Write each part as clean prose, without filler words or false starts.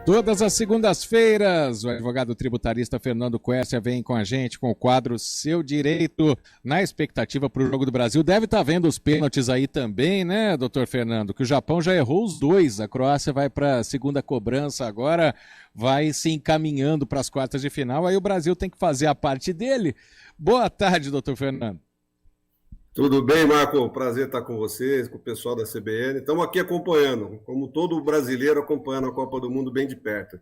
Todas as segundas-feiras, o advogado tributarista Fernando Quercia vem com a gente com o quadro Seu Direito, na expectativa para o Jogo do Brasil. Deve estar vendo os pênaltis aí também, né, doutor Fernando? Que o Japão já errou os dois, a Croácia vai para a segunda cobrança agora, vai se encaminhando para as quartas de final, aí o Brasil tem que fazer a parte dele. Boa tarde, doutor Fernando. Tudo bem, Marco? Prazer estar com vocês, com o pessoal da CBN. Estamos aqui acompanhando, como todo brasileiro acompanhando a Copa do Mundo bem de perto.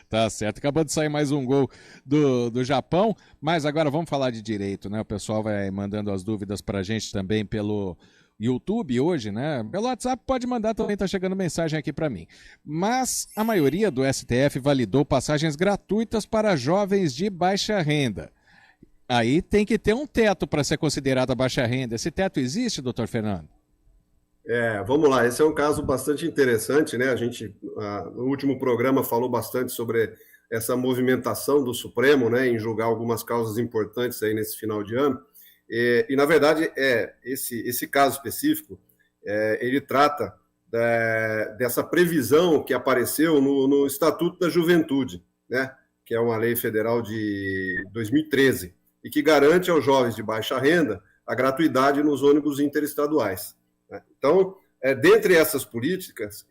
Tá certo. Acabou de sair mais um gol do Japão, mas agora vamos falar de direito, né? O pessoal vai mandando as dúvidas para a gente também pelo YouTube hoje, né? Pelo WhatsApp pode mandar também, tá chegando mensagem aqui para mim. Mas a maioria do STF validou passagens gratuitas para jovens de baixa renda. Aí tem que ter um teto para ser considerado a baixa renda. Esse teto existe, doutor Fernando? Vamos lá. Esse é um caso bastante interessante, né? A gente, no último programa, falou bastante sobre essa movimentação do Supremo, né, em julgar algumas causas importantes aí nesse final de ano. E na verdade, esse caso específico, ele trata dessa previsão que apareceu no Estatuto da Juventude, né? Que é uma lei federal de 2013. E que garante aos jovens de baixa renda a gratuidade nos ônibus interestaduais. Então, dentre essas políticas,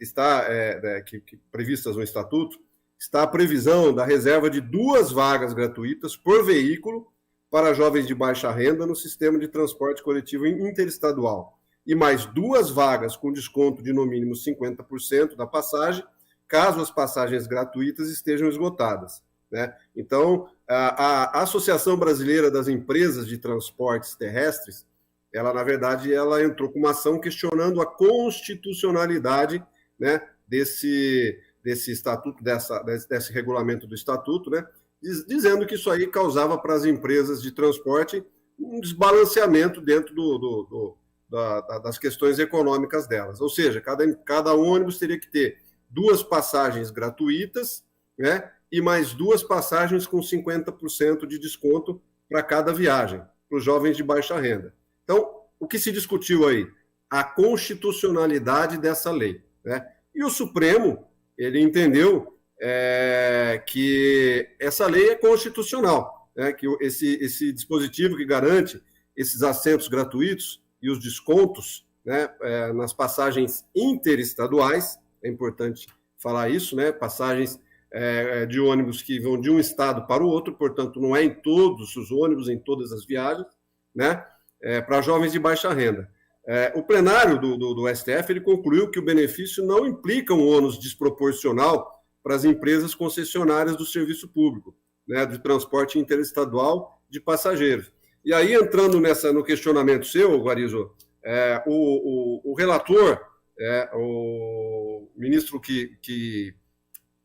previstas no Estatuto, está a previsão da reserva de 2 vagas gratuitas por veículo para jovens de baixa renda no sistema de transporte coletivo interestadual, e mais 2 vagas com desconto de no mínimo 50% da passagem, caso as passagens gratuitas estejam esgotadas, né? Então, a Associação Brasileira das Empresas de Transportes Terrestres, ela, na verdade, ela entrou com uma ação questionando a constitucionalidade, né, desse estatuto, desse regulamento do estatuto, né, dizendo que isso aí causava para as empresas de transporte um desbalanceamento dentro das questões econômicas delas. Ou seja, cada ônibus teria que ter 2 passagens gratuitas, né, e mais 2 passagens com 50% de desconto para cada viagem, para os jovens de baixa renda. Então, o que se discutiu aí? A constitucionalidade dessa lei, né? E o Supremo, ele entendeu que essa lei é constitucional, né? Que esse dispositivo que garante esses assentos gratuitos e os descontos, né, nas passagens interestaduais, é importante falar isso, né? Passagens de ônibus que vão de um estado para o outro, portanto, não é em todos os ônibus, em todas as viagens, né, para jovens de baixa renda. O plenário do STF ele concluiu que o benefício não implica um ônus desproporcional para as empresas concessionárias do serviço público, né, de transporte interestadual de passageiros. E aí, entrando no questionamento seu, Guarizo, o relator, o ministro que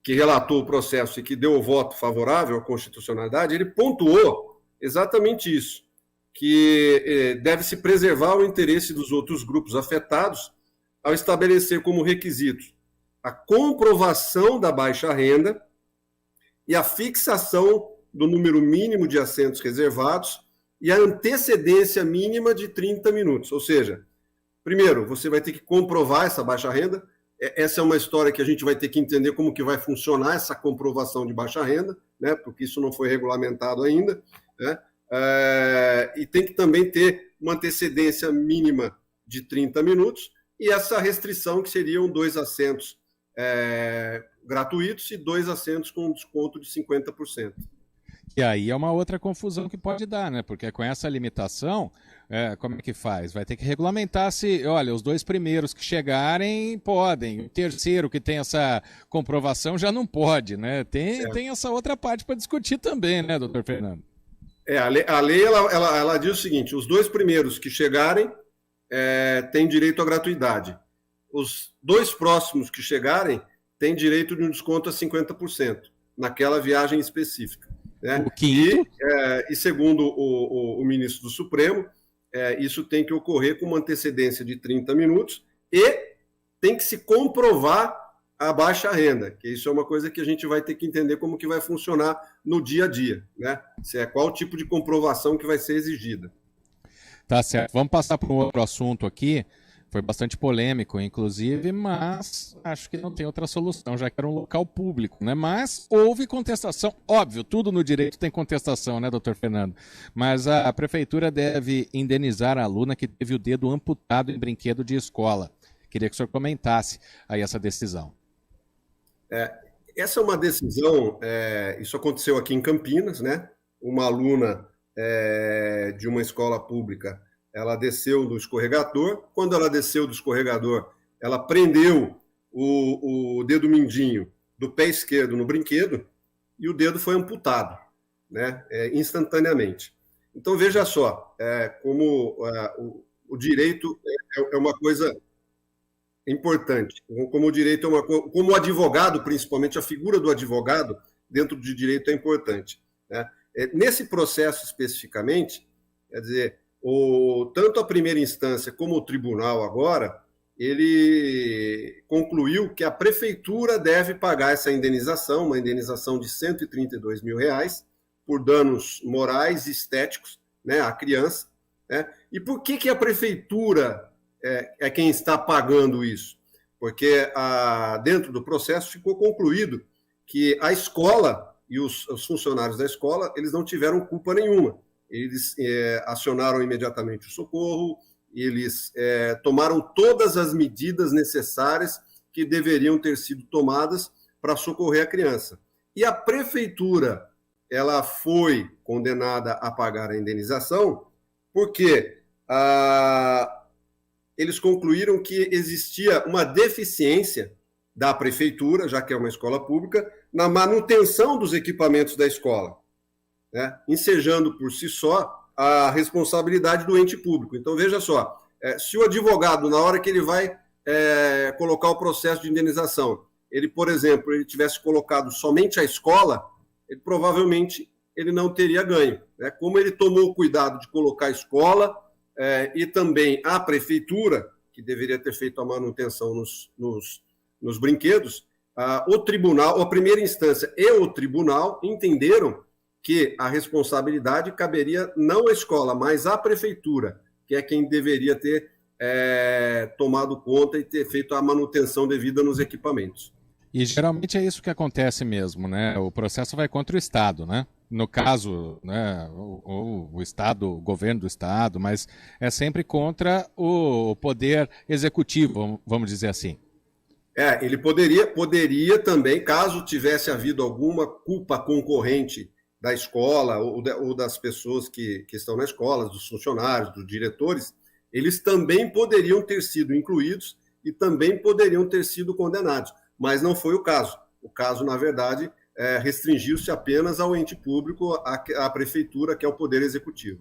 relatou o processo e que deu o voto favorável à constitucionalidade, ele pontuou exatamente isso, que deve-se preservar o interesse dos outros grupos afetados ao estabelecer como requisitos a comprovação da baixa renda e a fixação do número mínimo de assentos reservados e a antecedência mínima de 30 minutos. Ou seja, primeiro, você vai ter que comprovar essa baixa renda. Essa é uma história que a gente vai ter que entender como que vai funcionar essa comprovação de baixa renda, né, porque isso não foi regulamentado ainda, né, e tem que também ter uma antecedência mínima de 30 minutos e essa restrição que seriam 2 assentos gratuitos e 2 assentos com desconto de 50%. E aí é uma outra confusão que pode dar, né? Porque com essa limitação, como é que faz? Vai ter que regulamentar se, olha, os 2 primeiros que chegarem podem, o terceiro que tem essa comprovação já não pode, né? Tem essa outra parte para discutir também, né, doutor Fernando? A lei ela diz o seguinte, os 2 primeiros que chegarem têm direito à gratuidade. Os 2 próximos que chegarem têm direito de um desconto a 50% naquela viagem específica. Né? O quinto? E segundo o ministro do Supremo, isso tem que ocorrer com uma antecedência de 30 minutos e tem que se comprovar a baixa renda, que isso é uma coisa que a gente vai ter que entender como que vai funcionar no dia a dia, né? Qual tipo de comprovação que vai ser exigida. Tá certo. Vamos passar para um outro assunto aqui. Foi bastante polêmico, inclusive, mas acho que não tem outra solução, já que era um local público, né? Mas houve contestação, óbvio, tudo no direito tem contestação, né, doutor Fernando? Mas a prefeitura deve indenizar a aluna que teve o dedo amputado em brinquedo de escola. Queria que o senhor comentasse aí essa decisão. Essa é uma decisão, isso aconteceu aqui em Campinas, né? Uma aluna de uma escola pública, ela desceu do escorregador. Quando ela desceu do escorregador, ela prendeu o dedo mindinho do pé esquerdo no brinquedo e o dedo foi amputado, né? Instantaneamente. Então, veja só, como o direito é uma coisa importante. Como o direito é uma coisa, como o advogado, principalmente a figura do advogado dentro de direito é importante, né? Nesse processo especificamente, quer dizer, tanto a primeira instância como o tribunal agora, ele concluiu que a prefeitura deve pagar essa indenização, uma indenização de R$132 mil, por danos morais e estéticos, né, à criança, né? E por que a prefeitura é quem está pagando isso? Porque dentro do processo ficou concluído que a escola e os funcionários da escola, eles não tiveram culpa nenhuma. Eles acionaram imediatamente o socorro, eles tomaram todas as medidas necessárias que deveriam ter sido tomadas para socorrer a criança. E a prefeitura, ela foi condenada a pagar a indenização porque eles concluíram que existia uma deficiência da prefeitura, já que é uma escola pública, na manutenção dos equipamentos da escola, né? Ensejando por si só a responsabilidade do ente público. Então, veja só, se o advogado, na hora que ele vai colocar o processo de indenização, ele, por exemplo, ele tivesse colocado somente a escola, ele provavelmente ele não teria ganho, né? Como ele tomou o cuidado de colocar a escola e também a prefeitura, que deveria ter feito a manutenção nos brinquedos, o tribunal, a primeira instância e o tribunal entenderam que a responsabilidade caberia não à escola, mas à prefeitura, que é quem deveria ter tomado conta e ter feito a manutenção devida nos equipamentos. E geralmente é isso que acontece mesmo, né? O processo vai contra o Estado, né? No caso, né, o Estado, o governo do Estado, mas é sempre contra o poder executivo, vamos dizer assim. Ele poderia também, caso tivesse havido alguma culpa concorrente da escola ou das pessoas que estão na escola, dos funcionários, dos diretores, eles também poderiam ter sido incluídos e também poderiam ter sido condenados, mas não foi o caso. O caso, na verdade, restringiu-se apenas ao ente público, à prefeitura, que é o poder executivo.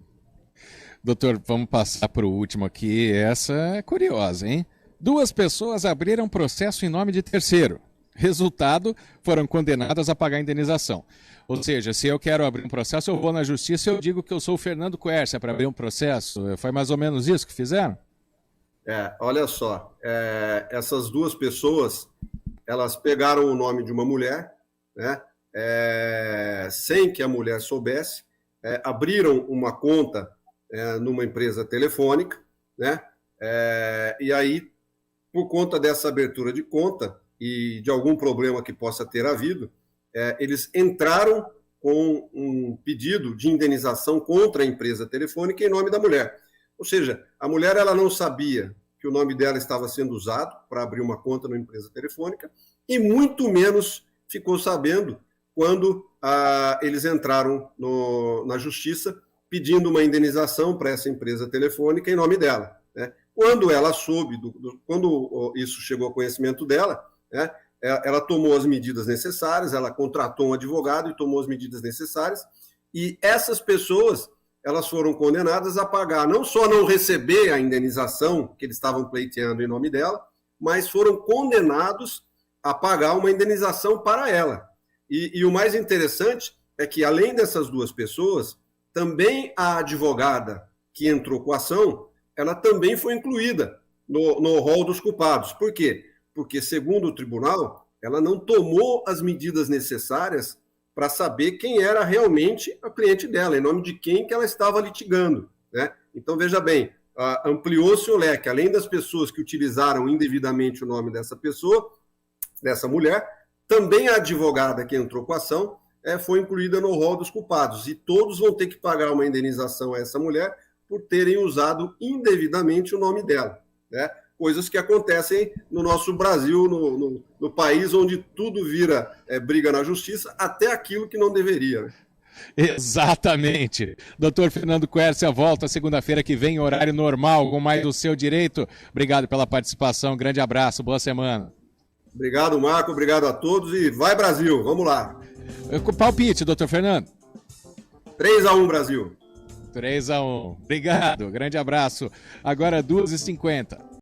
Doutor, vamos passar para o último aqui. Essa é curiosa, hein? 2 pessoas abriram processo em nome de terceiro. Resultado, foram condenadas a pagar a indenização. Ou seja, se eu quero abrir um processo, eu vou na justiça e eu digo que eu sou o Fernando Quercia para abrir um processo. Foi mais ou menos isso que fizeram? Olha só, essas 2 pessoas, elas pegaram o nome de uma mulher, né, sem que a mulher soubesse, abriram uma conta numa empresa telefônica, né, e aí, por conta dessa abertura de conta e de algum problema que possa ter havido, eles entraram com um pedido de indenização contra a empresa telefônica em nome da mulher. Ou seja, a mulher ela não sabia que o nome dela estava sendo usado para abrir uma conta numa empresa telefônica e muito menos ficou sabendo quando eles entraram na justiça pedindo uma indenização para essa empresa telefônica em nome dela, né? Quando ela soube, quando isso chegou ao conhecimento dela, né, ela tomou as medidas necessárias, ela contratou um advogado e tomou as medidas necessárias, e essas pessoas elas foram condenadas a pagar, não só não receber a indenização que eles estavam pleiteando em nome dela, mas foram condenados a pagar uma indenização para ela. E o mais interessante é que, além dessas 2 pessoas, também a advogada que entrou com a ação, ela também foi incluída no rol dos culpados. Por quê? Porque, segundo o tribunal, ela não tomou as medidas necessárias para saber quem era realmente a cliente dela, em nome de quem que ela estava litigando, né? Então, veja bem, ampliou-se o leque. Além das pessoas que utilizaram indevidamente o nome dessa pessoa, dessa mulher, também a advogada que entrou com a ação foi incluída no rol dos culpados. E todos vão ter que pagar uma indenização a essa mulher por terem usado indevidamente o nome dela, né? Coisas que acontecem no nosso Brasil, no país onde tudo vira briga na justiça, até aquilo que não deveria, né? Exatamente. Doutor Fernando Quercia volta segunda-feira que vem, horário normal, com mais do seu direito. Obrigado pela participação, grande abraço, boa semana. Obrigado, Marco, obrigado a todos e vai Brasil, vamos lá. Palpite, doutor Fernando. 3-1 Brasil. 3-1. Obrigado, grande abraço. Agora 2h50.